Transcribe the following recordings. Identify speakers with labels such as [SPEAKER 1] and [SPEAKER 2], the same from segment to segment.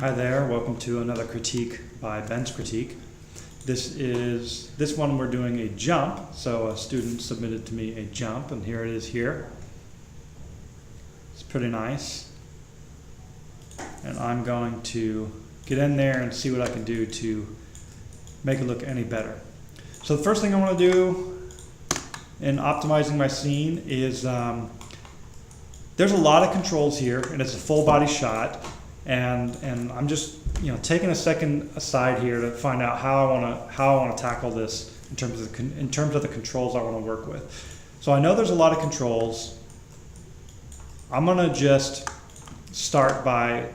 [SPEAKER 1] Hi there, welcome to another critique by BensCritique. This one we're doing a jump, so a student submitted to me a jump, and here it is here. It's pretty nice. And I'm going to get in there and see what I can do to make it look any better. So the first thing I want to do in optimizing my scene is, there's a lot of controls here, and it's a full body shot. And I'm just taking a second aside here to find out how I want to tackle this in terms of the controls I want to work with. So I know there's a lot of controls. I'm gonna just start by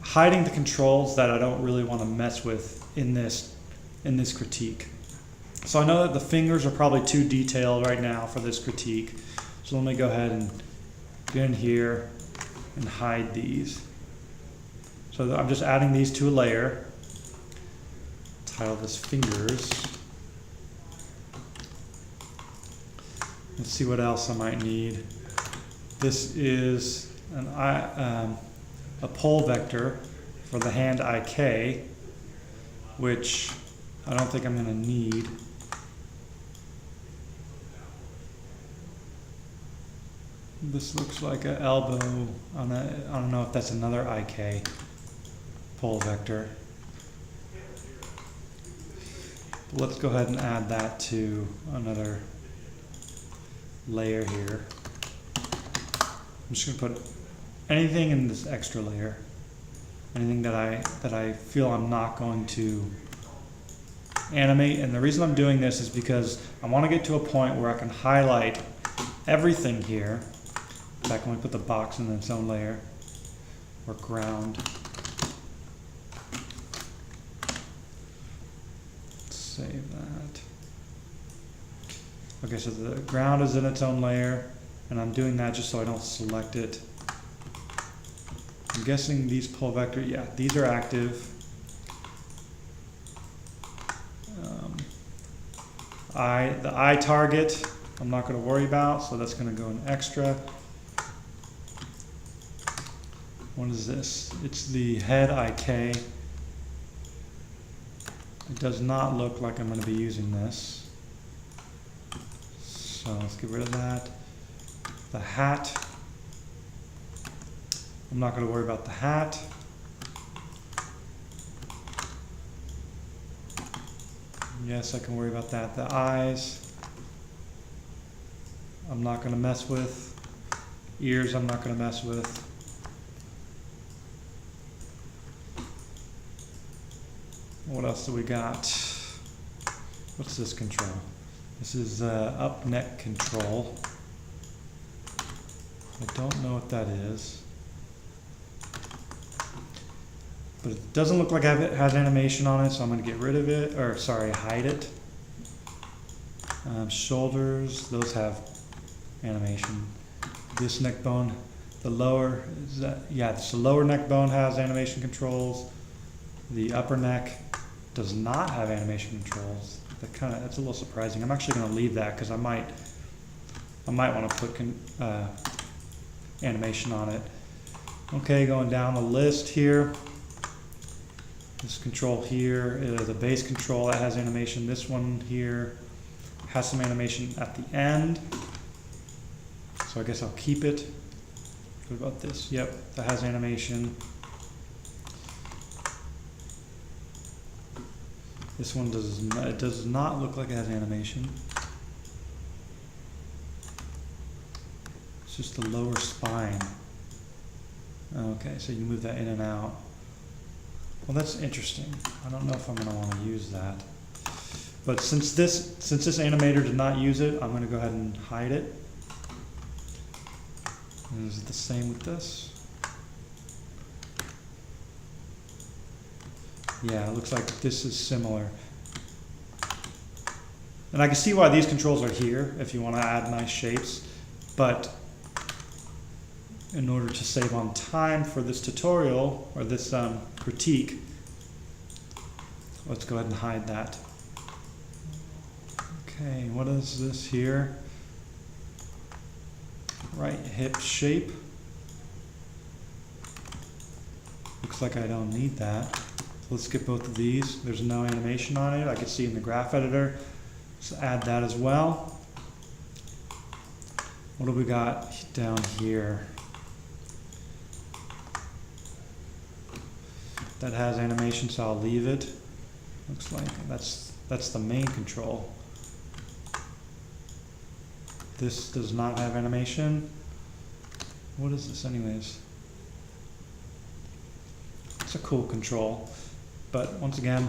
[SPEAKER 1] hiding the controls that I don't really want to mess with in this critique. So I know that the fingers are probably too detailed right now for this critique. So let me go ahead and get in here and hide these. So I'm just adding these to a layer. Title this fingers. Let's see what else I might need. This is a pole vector for the hand IK, which I don't think I'm going to need. This looks like an elbow on a, I don't know if that's another IK pole vector. But let's go ahead and add that to another layer here. I'm just going to put anything in this extra layer, anything that I feel I'm not going to animate. And the reason I'm doing this is because I want to get to a point where I can highlight everything here. In fact, when we put the box in its own layer, or ground. Save that. Okay, so the ground is in its own layer, and I'm doing that just so I don't select it. I'm guessing these pole vector, yeah, these are active. The eye target, I'm not going to worry about, so that's going to go in extra. What is this? It's the head IK. It does not look like I'm going to be using this. So let's get rid of that. The hat. I'm not going to worry about the hat. Yes, I can worry about that. The eyes, I'm not going to mess with. Ears, I'm not going to mess with. What else do we got? What's this control? This is up neck control. I don't know what that is. But it doesn't look like it has animation on it, so I'm going to get rid of it, or sorry, hide it. Shoulders, those have animation. This neck bone, the lower, the lower neck bone has animation controls. The upper neck does not have animation controls. That's a little surprising. I'm actually going to leave that because I might want to put animation on it. Okay, going down the list here. This control here is a base control that has animation. This one here has some animation at the end. So I guess I'll keep it. What about this? Yep, that has animation. This one does not look like it has animation. It's just the lower spine. Okay, so you move that in and out. Well, that's interesting. I don't know if I'm going to want to use that. But since this animator did not use it, I'm going to go ahead and hide it. And is it the same with this? Yeah, it looks like this is similar. And I can see why these controls are here if you want to add nice shapes, but in order to save on time for this tutorial, or this critique, let's go ahead and hide that. Okay, what is this here? Right hip shape. Looks like I don't need that. Let's get both of these. There's no animation on it. I can see in the graph editor. So add that as well. What do we got down here? That has animation, so I'll leave it. Looks like that's the main control. This does not have animation. What is this anyways? It's a cool control. But once again,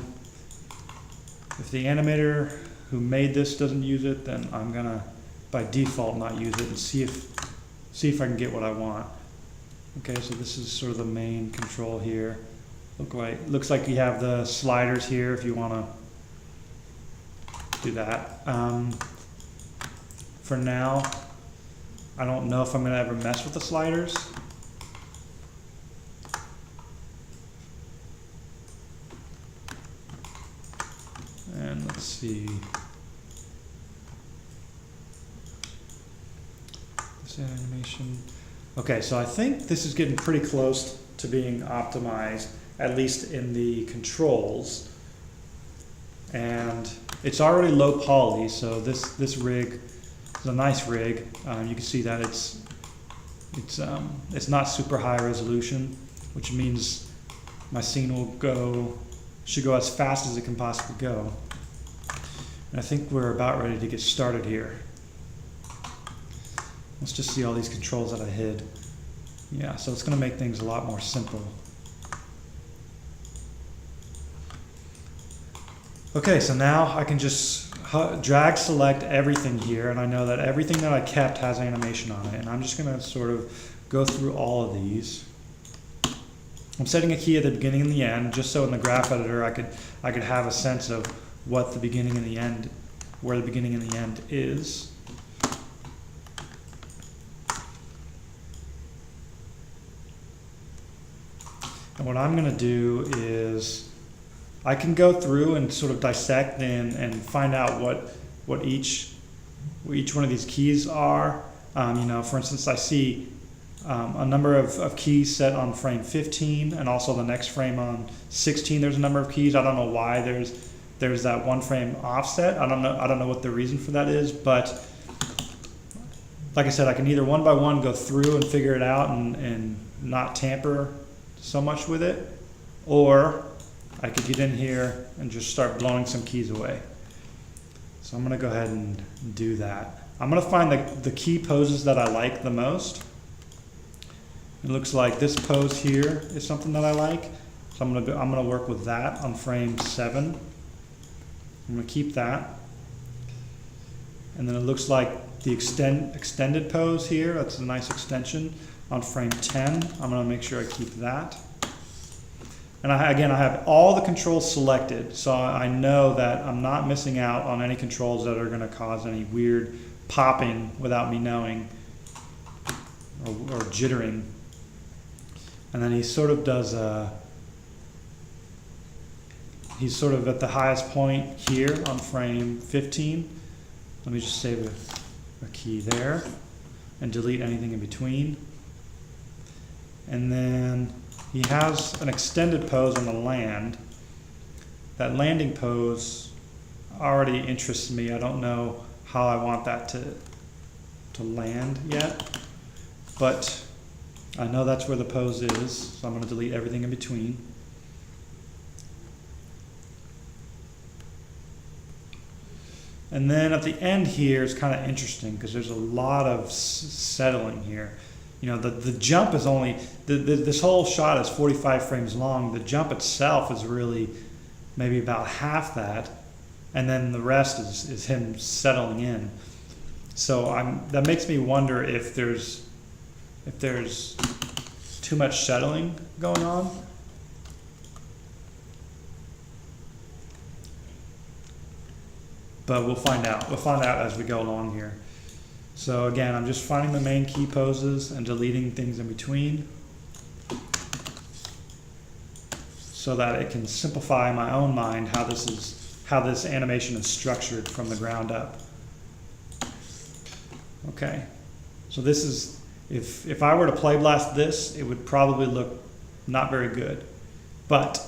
[SPEAKER 1] if the animator who made this doesn't use it, then I'm gonna by default not use it and see if I can get what I want. Okay, so this is sort of the main control here. Looks like you have the sliders here if you want to do that. For now, I don't know if I'm going to ever mess with the sliders. And let's see. This animation. Okay, so I think this is getting pretty close to being optimized, at least in the controls. And it's already low poly, so this rig is a nice rig. You can see that it's not super high resolution, which means my scene should go as fast as it can possibly go. And I think we're about ready to get started here. Let's just see all these controls that I hid. Yeah, so it's going to make things a lot more simple. Okay, so now I can just drag select everything here, and I know that everything that I kept has animation on it, and I'm just going to sort of go through all of these. I'm setting a key at the beginning and the end, just so in the graph editor I could have a sense of what the beginning and the end, where the beginning and the end is. And what I'm going to do is I can go through and sort of dissect and find out what each one of these keys are. You know, for instance, I see a number of keys set on frame 15, and also the next frame on 16. There's a number of keys. I don't know why there's that one frame offset. I don't know what the reason for that is, but like I said, I can either one by one go through and figure it out and not tamper so much with it, or I could get in here and just start blowing some keys away. So I'm going to go ahead and do that. I'm going to find the key poses that I like the most. It looks like this pose here is something that I like, so I'm going to work with that on frame 7. I'm going to keep that, and then it looks like the extended pose here. That's a nice extension on frame 10. I'm going to make sure I keep that. And again, I have all the controls selected, so I know that I'm not missing out on any controls that are going to cause any weird popping without me knowing, or jittering. And then he sort of does he's sort of at the highest point here on frame 15. Let me just save a key there and delete anything in between. And then he has an extended pose on the land. That landing pose already interests me. I don't know how I want that to land yet, but I know that's where the pose is, so I'm going to delete everything in between. And then at the end here is kind of interesting because there's a lot of settling here. You know, the jump is only, this whole shot is 45 frames long. The jump itself is really maybe about half that, and then the rest is him settling in. So that makes me wonder if there's too much settling going on. But we'll find out. We'll find out as we go along here. So again, I'm just finding the main key poses and deleting things in between so that it can simplify in my own mind how this animation is structured from the ground up. Okay, so this is, if I were to play blast this, it would probably look not very good. But